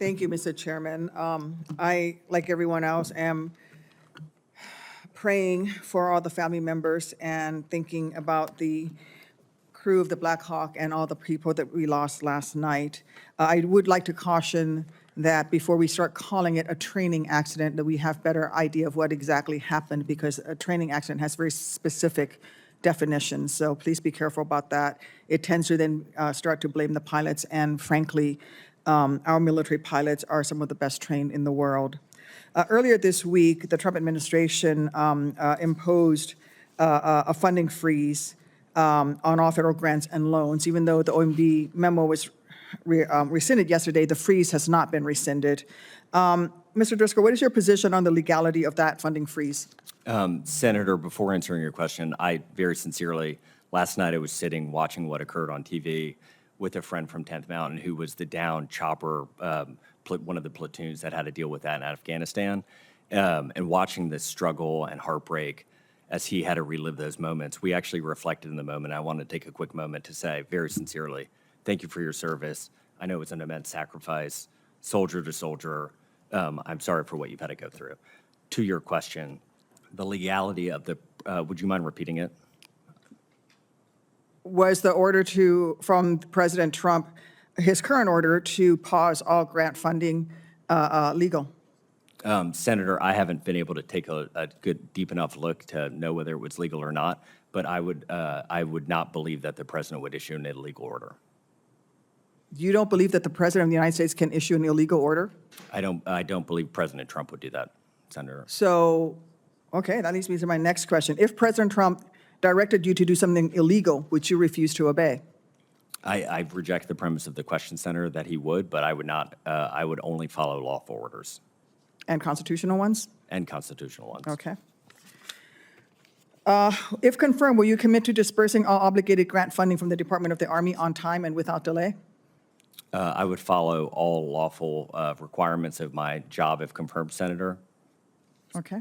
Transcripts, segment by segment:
Thank you, Mr. Chairman. I, like everyone else, am praying for all the family members and thinking about the crew of the Black Hawk and all the people that we lost last night. I would like to caution that before we start calling it a training accident, that we have better idea of what exactly happened, because a training accident has very specific definitions. So please be careful about that. It tends to then start to blame the pilots, and frankly, our military pilots are some of the best trained in the world. Earlier this week, the Trump administration imposed a funding freeze on all federal grants and loans. Even though the OMB memo was rescinded yesterday, the freeze has not been rescinded. Mr. Driscoll, what is your position on the legality of that funding freeze? Senator, before answering your question, I very sincerely, last night I was sitting watching what occurred on TV with a friend from 10th Mountain who was the down chopper, one of the platoons that had to deal with that in Afghanistan, and watching the struggle and heartbreak as he had to relive those moments. We actually reflected in the moment. I want to take a quick moment to say very sincerely, thank you for your service. I know it's an immense sacrifice, soldier to soldier. I'm sorry for what you've had to go through. To your question, the legality of the, would you mind repeating it? Was the order from President Trump, his current order to pause all grant funding legal? Senator, I haven't been able to take a good, deep enough look to know whether it was legal or not, but I would not believe that the president would issue an illegal order. You don't believe that the President of the United States can issue an illegal order? I don't believe President Trump would do that, Senator. So, okay, that leads me to my next question. If President Trump directed you to do something illegal, would you refuse to obey? I reject the premise of the question, Senator, that he would, but I would not. I would only follow lawful orders. And constitutional ones? And constitutional ones. Okay. If confirmed, will you commit to dispersing all obligated grant funding from the Department of the Army on time and without delay? I would follow all lawful requirements of my job if confirmed, Senator. Okay.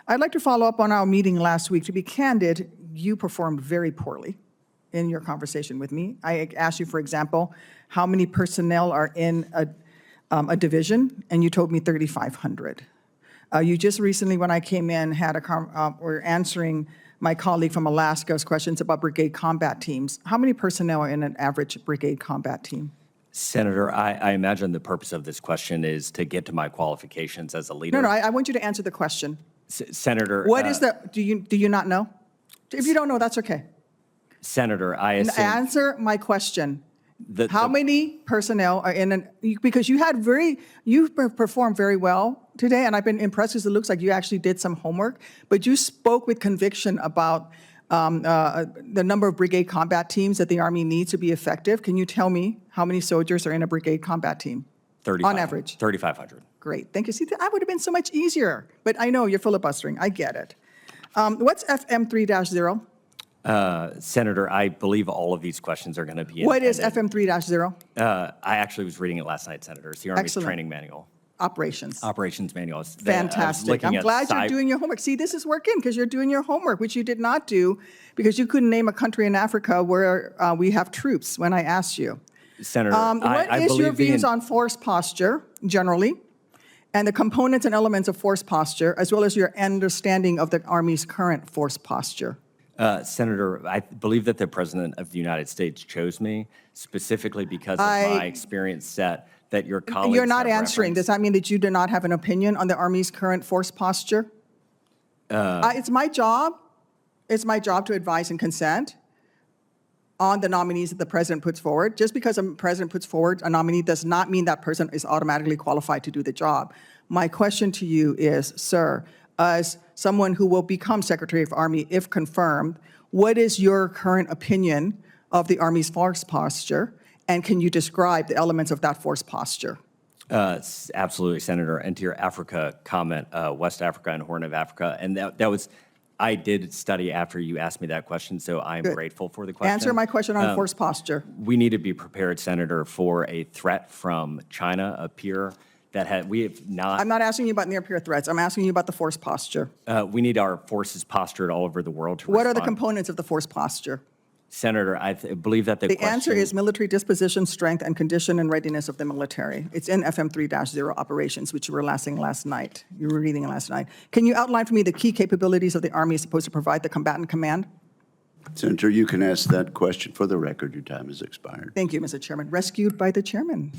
I'd like to follow up on our meeting last week. To be candid, you performed very poorly in your conversation with me. I asked you, for example, how many personnel are in a division, and you told me 3,500. You just recently, when I came in, were answering my colleague from Alaska's questions about brigade combat teams. How many personnel are in an average brigade combat team? Senator, I imagine the purpose of this question is to get to my qualifications as a leader. No, I want you to answer the question. Senator. What is the, do you not know? If you don't know, that's okay. Senator, I assume. Answer my question. How many personnel are in because you performed very well today, and I've been impressed because it looks like you actually did some homework, but you spoke with conviction about the number of brigade combat teams that the Army needs to be effective. Can you tell me how many soldiers are in a brigade combat team? 35, on average. 3,500. Great, thank you. See, that would have been so much easier, but I know you're filibustering, I get it. What's FM 3-0? Senator, I believe all of these questions are going to be What is FM 3-0? I actually was reading it last night, Senator. It's the Army's training manual. Operations. Operations manual. Fantastic. I'm glad you're doing your homework. See, this is working because you're doing your homework, which you did not do because you couldn't name a country in Africa where we have troops when I asked you. Senator, what is your views on force posture generally, and the components and elements of force posture, as well as your understanding of the Army's current force posture? Senator, I believe that the President of the United States chose me specifically because of my experience set that your colleagues You're not have answering. Does that mean that you do not have an opinion on the Army's current force posture? It's my job. It's my job to advise and consent on the nominees that the President puts forward. Just because a President puts forward a nominee does not mean that person is automatically qualified to do the job. My question to you is, sir, as someone who will become Secretary of Army if confirmed, what is your current opinion of the Army's force posture, and can you describe the elements of that force posture? Absolutely, Senator. And to your Africa comment, West Africa and Horn of Africa, and that was, I did study after you asked me that question, so I'm grateful for the question. Answer my question on force posture. We need to be prepared, Senator, for a threat from China, a peer that we have not. I'm not asking you about near-peer threats. I'm asking you about the force posture. We need our forces postured all over the world to What respond. are the components of the force posture? Senator, I believe that the The question... answer is military disposition, strength, and condition and readiness of the military. It's in FM 3-0 operations, which you were last night. You were reading last night. Can you outline for me the key capabilities of the Army is supposed to provide the combatant command? Senator, you can ask that question. For the record, your time has expired. Thank you, Mr. Chairman. Rescued by the chairman.